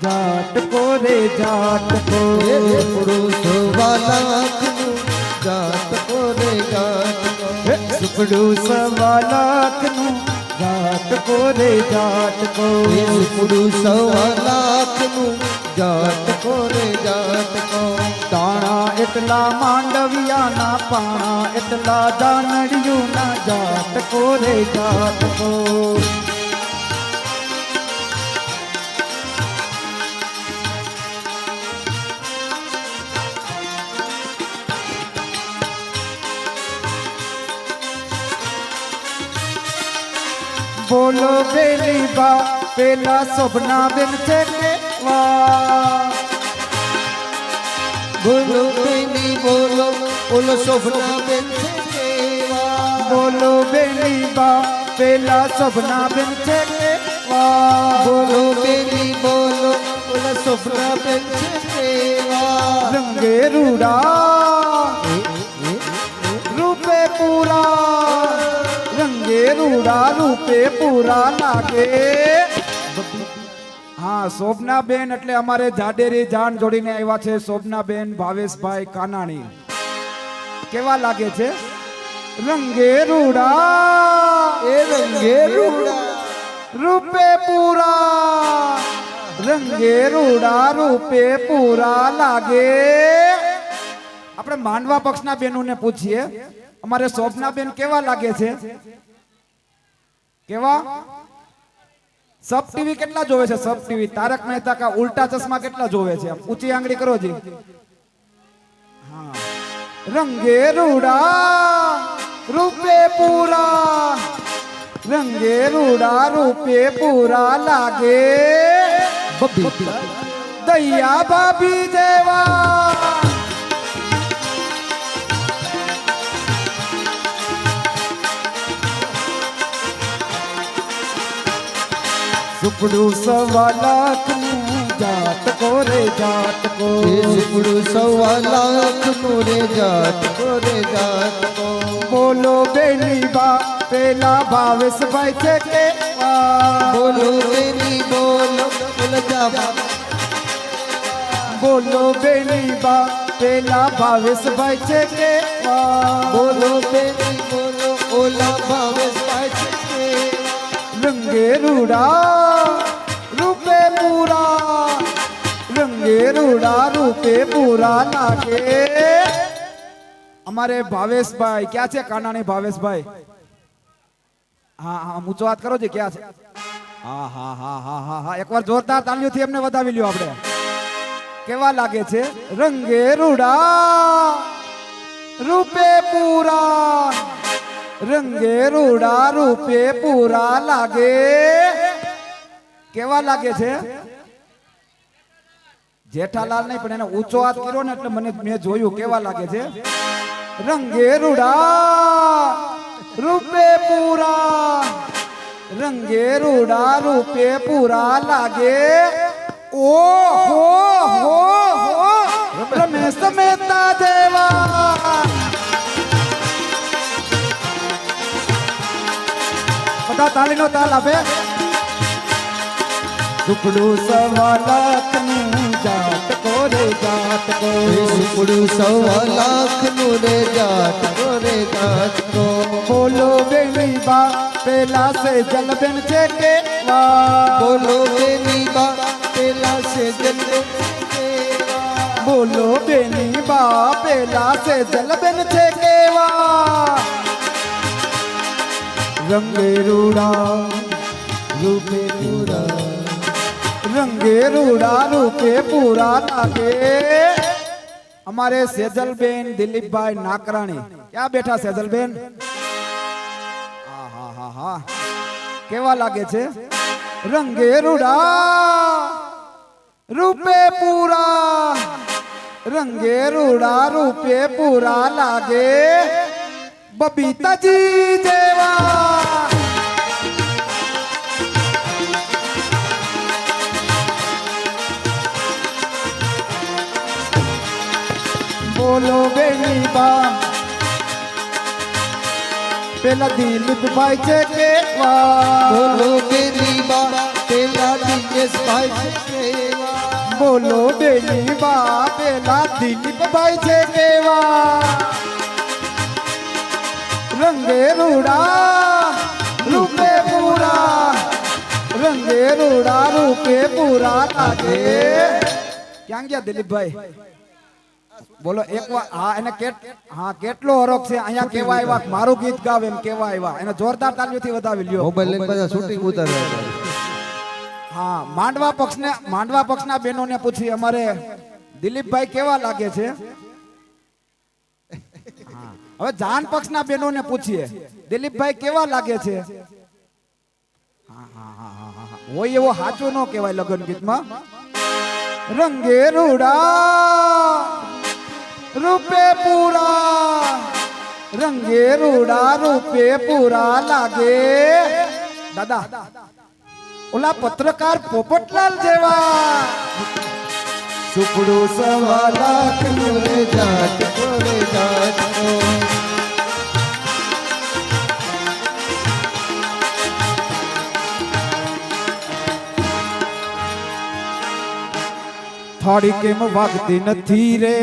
જાટકો રે જાટકો સવા લાખનું જાટકો રે જાટકો સુપડું 1.25 લાખનું જાટકો રે જાટકો સુપડું 1.25 લાખનું જાટકો રે જાટકો તાણા એટલા માંડવિયાના પાણા એટલા દાનડિયુંના જાટકો રે જાટકો બોલો બેલી બા પેલા શોભના બેન છે કેવા બોલો બેની બોલો બોલો શોભના બેન છે કેવા બોલો બેલી બા પેલા શોભના બેન છે કેવા બોલો બેની બોલો બોલો શોભના બેન છે કેવા રંગે રૂડા રૂપે પૂરા રંગે રૂડા રૂપે પૂરા લાગે હા શોભનાબેન એટલે અમારે જાડેરી જાન જોડીને આવ્યા છે શોભનાબેન ભાવેશભાઈ કાનાણી કેવા લાગે છે રંગે રૂડા એ રંગે રૂડા રૂપે પૂરા રંગે રૂડા રૂપે પૂરા લાગે આપણે માંડવા પક્ષના બેનોને પૂછીએ અમારે શોભનાબેન કેવા લાગે છે કેવા સબ ટીવી કેટલા જોવે છે સબ ટીવી તારક મહેતા કા ઉલ્ટા ચશ્મા કેટલા જોવે છે ઊંચી આંગળી કરો જી હા રંગે રૂડા રૂપે પૂરા રંગે રૂડા રૂપે પૂરા લાગે દયા ભાભી જેવા સુપડું 1.25 લાખનું જાટકો રે જાટકો સુપડું 1.25 લાખનું રે જાટકો રે જાટકો બોલો બેની બા પેલા ભાવેશભાઈ છે કેવા બોલો બેની બોલો બોલો જાબા બોલો બેની બા પેલા ભાવેશભાઈ છે કેવા બોલો બેની બોલો ઓલા ભાવેશભાઈ છે કેવા રંગે રૂડા રૂપે પૂરા રંગે રૂડા રૂપે પૂરા લાગે અમારે ભાવેશભાઈ ક્યાં છે કાનાણી ભાવેશભાઈ હા હા ઊંચો વાત કરો છે ક્યાં છે હા હા હા હા હા હા એકવાર જોરદાર તાળીઓથી એમને વધાવી લ્યો આપણે કેવા લાગે છે રંગે રૂડા રૂપે પૂરા રંગે રૂડા રૂપે પૂરા લાગે કેવા લાગે છે જેઠાલાલ નહીં પણ એને ઊંચો હાથ કર્યો ને એટલે મેં જોયું કેવા લાગે છે રંગે રૂડા રૂપે પૂરા રંગે રૂડા રૂપે પૂરા લાગે ઓ હો હો હો રમેશ મહેતા જેવા બધા તાળીનો તાલ આપે સુપડું 1.25 લાખનું જાટકો રે જાટકો સુપડું 1.25 લાખનું રે જાટકો રે જાટકો બોલો બેની બા પેલા સે જલબેન છે કેવા બોલો બેની બા પેલા સે જલબેન છે કેવા બોલો બેની બા પેલા સે જલબેન છે કેવા રંગે રૂડા રૂપે પૂરા રંગે રૂડા રૂપે પૂરા લાગે અમારે સેજલબેન દિલીપભાઈ નાકરાણી ક્યાં બેઠા સેજલબેન હા હા હા હા કેવા લાગે છે રંગે રૂડા રૂપે પૂરા રંગે રૂડા રૂપે પૂરા લાગે બબીતાજી જેવા બોલો બેની બા પેલા દિલીપભાઈ છે કેવા બોલો બેની બા પેલા દિલીપ દિનેશભાઈ છે કેવા બોલો બેની બા પેલા દિલીપભાઈ છે કેવા રંગે રૂડા રૂપે પૂરા રંગે રૂડા રૂપે પૂરા લાગે ક્યાં ગયા દિલીપભાઈ બોલો એક વાર હા એને કેટલો હરખ છે અહીંયા કેવા આવ્યા મારું ગીત ગાવ એમ કેવા આવ્યા એને જોરદાર તાલીઓથી વધાવી લ્યો મોબાઈલ લઈને બધા શૂટિંગ ઉતાર્યા હા માંડવા પક્ષના બહેનોને પૂછી અમારે દિલીપભાઈ કેવા લાગે છે હા, હવે જાન પક્ષના બહેનોને પૂછીએ દિલીપભાઈ કેવા લાગે છે હા હા હા હા હા હોય એવો સાચું ન કહેવાય લગ્ન ગીતમાં રંગે રૂડા રૂપે પૂરા રંગે રૂડા રૂપે પૂરા લાગે દાદા ઓલા પત્રકાર પોપટલાલ જેવા સુપડું સવા લાખ રે જાત રે જાત થાળી કેમ વાગતી નથી રે